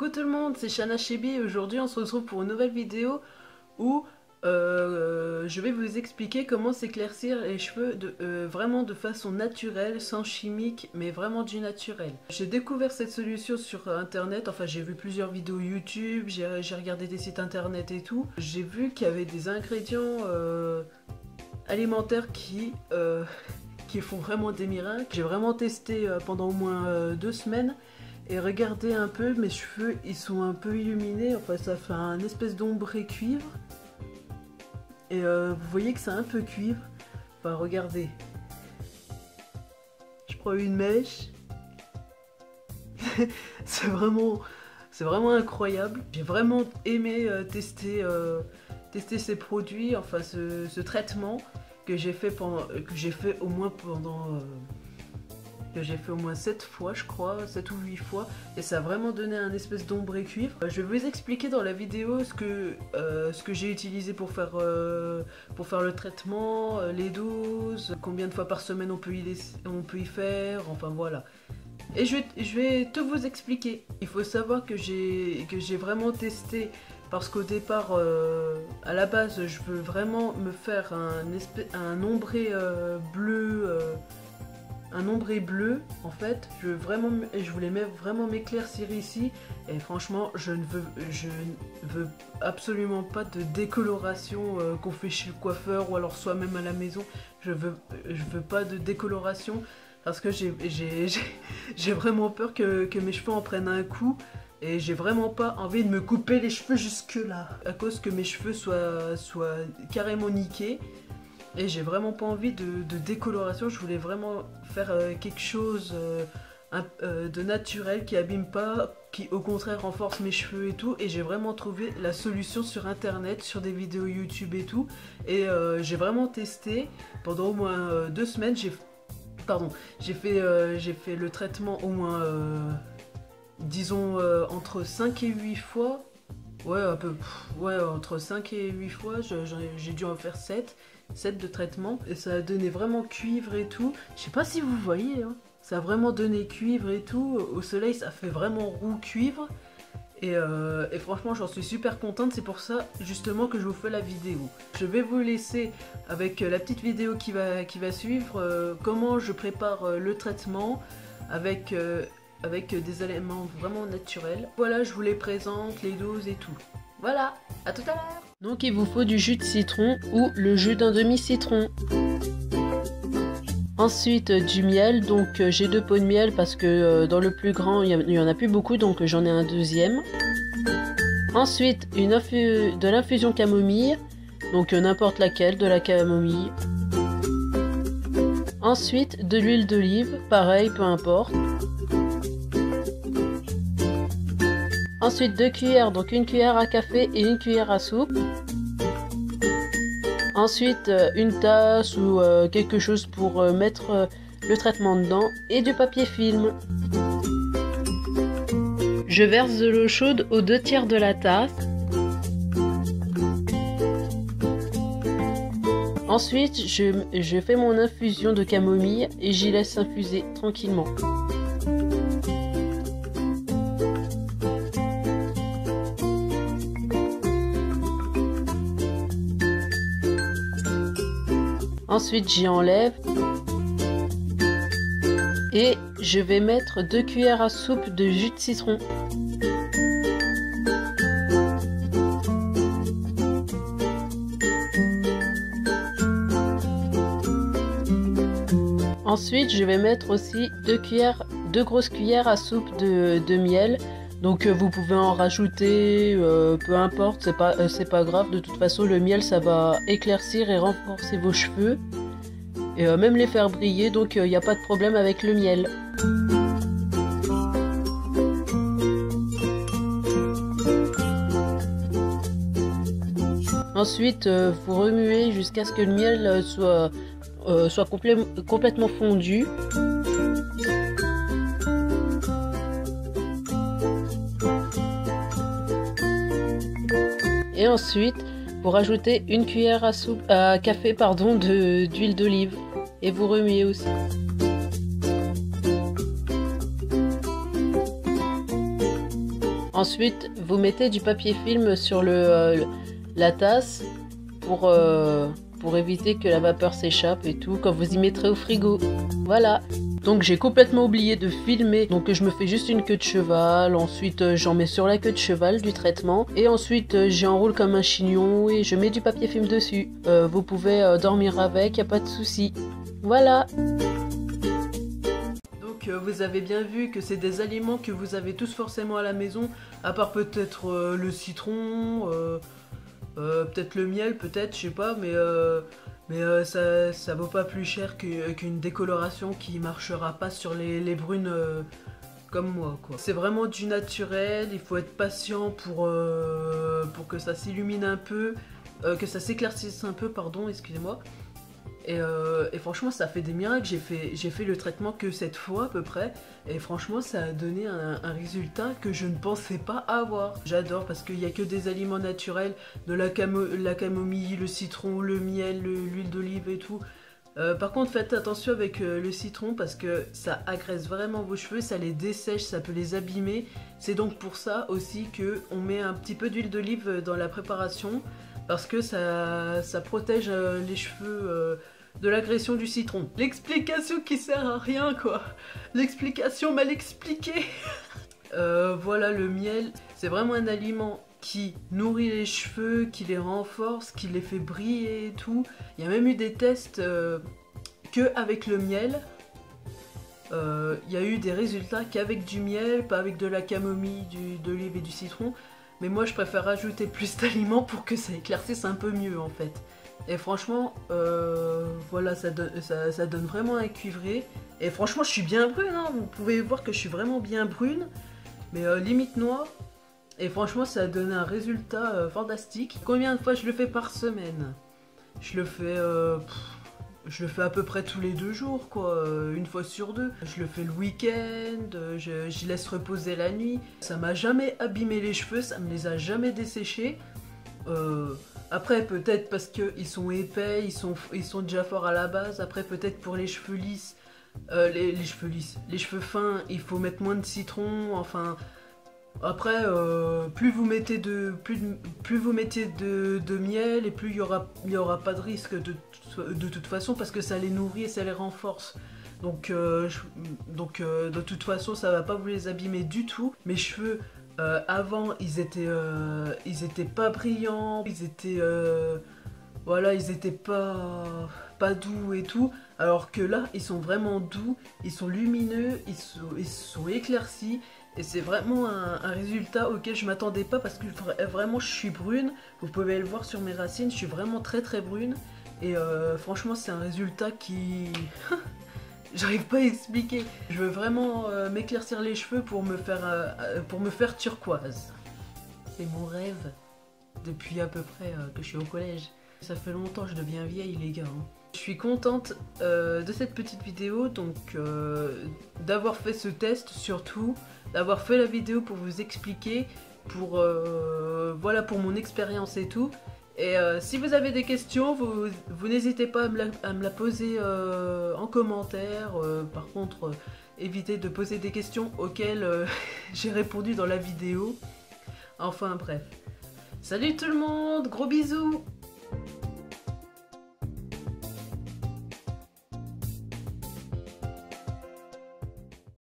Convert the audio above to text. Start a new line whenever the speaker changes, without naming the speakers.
Coucou tout le monde, c'est Shana Chebi et aujourd'hui on se retrouve pour une nouvelle vidéo où je vais vous expliquer comment s'éclaircir les cheveux vraiment de façon naturelle, sans chimique, mais vraiment du naturel. J'ai découvert cette solution sur internet, enfin j'ai vu plusieurs vidéos YouTube, j'ai regardé des sites internet et tout. J'ai vu qu'il y avait des ingrédients alimentaires qui font vraiment des miracles. J'ai vraiment testé pendant au moins 2 semaines. Et regardez un peu, mes cheveux ils sont un peu illuminés, enfin ça fait un espèce d'ombré cuivre. Et vous voyez que c'est un peu cuivre. Enfin regardez. Je prends une mèche. c'est vraiment incroyable. J'ai vraiment aimé tester ces produits, enfin ce traitement que j'ai fait au moins 7 fois je crois, 7 ou 8 fois, et ça a vraiment donné un espèce d'ombré cuivre. Je vais vous expliquer dans la vidéo ce que j'ai utilisé pour faire le traitement, les doses, combien de fois par semaine on peut y faire, enfin voilà. Et je vais tout vous expliquer. Il faut savoir que j'ai vraiment testé parce qu'au départ, à la base, je veux vraiment me faire un ombré bleu. Un ombré bleu en fait, je voulais vraiment m'éclaircir ici, et franchement je ne veux absolument pas de décoloration qu'on fait chez le coiffeur ou alors soi-même à la maison. Je veux pas de décoloration parce que j'ai vraiment peur que mes cheveux en prennent un coup, et j'ai vraiment pas envie de me couper les cheveux jusque là à cause que mes cheveux soient carrément niqués. Et j'ai vraiment pas envie de décoloration, je voulais vraiment faire quelque chose de naturel qui abîme pas, qui au contraire renforce mes cheveux et tout. Et j'ai vraiment trouvé la solution sur internet, sur des vidéos YouTube et tout. Et j'ai vraiment testé pendant au moins 2 semaines. J'ai fait le traitement au moins, disons, entre 5 et 8 fois. Ouais, entre 5 et 8 fois, j'ai dû en faire 7 de traitement, et ça a donné vraiment cuivre et tout. Je sais pas si vous voyez, hein. Ça a vraiment donné cuivre et tout. Au soleil, ça fait vraiment roux cuivre. Et franchement, j'en suis super contente. C'est pour ça, justement, que je vous fais la vidéo. Je vais vous laisser avec la petite vidéo qui va suivre, comment je prépare le traitement avec des éléments vraiment naturels. Voilà, je vous les présente, les doses et tout. Voilà, à tout à l'heure. Donc il vous faut du jus de citron ou le jus d'un demi-citron. Ensuite du miel, donc j'ai 2 pots de miel parce que dans le plus grand il y en a plus beaucoup, donc j'en ai un deuxième. Ensuite de l'infusion camomille, donc n'importe laquelle, de la camomille. Ensuite de l'huile d'olive, pareil, peu importe. Ensuite 2 cuillères, donc 1 cuillère à café et 1 cuillère à soupe. Ensuite une tasse ou quelque chose pour mettre le traitement dedans, et du papier film. Je verse de l'eau chaude aux 2/3 de la tasse. Ensuite je fais mon infusion de camomille et j'y laisse infuser tranquillement. Ensuite j'y enlève et je vais mettre 2 cuillères à soupe de jus de citron. Ensuite je vais mettre aussi 2 grosses cuillères à soupe de miel. Donc vous pouvez en rajouter, peu importe, c'est pas grave. De toute façon le miel ça va éclaircir et renforcer vos cheveux, et même les faire briller, donc il n'y a pas de problème avec le miel. Ensuite vous remuez jusqu'à ce que le miel soit complètement fondu. Et ensuite, vous rajoutez 1 cuillère à café d'huile d'olive, et vous remuez aussi. Ensuite, vous mettez du papier film sur la tasse pour éviter que la vapeur s'échappe et tout quand vous y mettrez au frigo. Voilà. Donc j'ai complètement oublié de filmer, donc je me fais juste une queue de cheval, ensuite j'en mets sur la queue de cheval du traitement, et ensuite j'enroule comme un chignon et je mets du papier film dessus. Vous pouvez dormir avec, y a pas de souci. Voilà. Donc vous avez bien vu que c'est des aliments que vous avez tous forcément à la maison, à part peut-être le citron, peut-être le miel, peut-être, je sais pas, mais ça vaut pas plus cher qu'une décoloration qui marchera pas sur les brunes comme moi, quoi. C'est vraiment du naturel, il faut être patient pour que ça s'illumine un peu, que ça s'éclaircisse un peu, pardon, excusez-moi. Et franchement, ça fait des miracles. J'ai fait le traitement que 7 fois à peu près, et franchement, ça a donné un résultat que je ne pensais pas avoir. J'adore parce qu'il n'y a que des aliments naturels, de la camomille, le citron, le miel, l'huile d'olive et tout. Par contre, faites attention avec le citron parce que ça agresse vraiment vos cheveux, ça les dessèche, ça peut les abîmer. C'est donc pour ça aussi qu'on met un petit peu d'huile d'olive dans la préparation, parce que ça protège les cheveux de l'agression du citron. L'explication qui sert à rien, quoi. L'explication mal expliquée. Voilà, le miel, c'est vraiment un aliment qui nourrit les cheveux, qui les renforce, qui les fait briller et tout. Il y a même eu des tests que avec le miel. Il y a eu des résultats qu'avec du miel, pas avec de la camomille, d'olive et du citron. Mais moi je préfère rajouter plus d'aliments pour que ça éclaircisse un peu mieux en fait. Et franchement, voilà, ça donne vraiment un cuivré. Et franchement je suis bien brune, hein. Vous pouvez voir que je suis vraiment bien brune. Mais limite noire. Et franchement ça a donné un résultat fantastique. Combien de fois je le fais par semaine? Je le fais à peu près tous les 2 jours, quoi, une fois sur 2. Je le fais le week-end, j'y laisse reposer la nuit. Ça m'a jamais abîmé les cheveux, ça me les a jamais desséchés. Après, peut-être parce qu'ils sont épais, ils sont déjà forts à la base. Après, peut-être pour les cheveux lisses, les cheveux fins, il faut mettre moins de citron, enfin... Après, plus vous mettez de miel, et plus il y aura pas de risque de toute façon, parce que ça les nourrit et ça les renforce. Donc de toute façon, ça va pas vous les abîmer du tout. Mes cheveux, avant, ils étaient pas brillants, voilà, ils étaient pas doux et tout. Alors que là, ils sont vraiment doux, ils sont lumineux, ils sont éclaircis. Et c'est vraiment un résultat auquel je m'attendais pas, parce que vraiment je suis brune. Vous pouvez le voir sur mes racines, je suis vraiment très très brune. Et franchement c'est un résultat qui... J'arrive pas à expliquer. Je veux vraiment m'éclaircir les cheveux pour me faire turquoise. C'est mon rêve depuis à peu près que je suis au collège. Ça fait longtemps que je deviens vieille les gars, hein. Je suis contente de cette petite vidéo, donc d'avoir fait ce test surtout, d'avoir fait la vidéo pour vous expliquer, voilà, pour mon expérience et tout. Et si vous avez des questions, vous n'hésitez pas à me la poser en commentaire. Par contre, évitez de poser des questions auxquelles j'ai répondu dans la vidéo. Enfin bref. Salut tout le monde, gros bisous!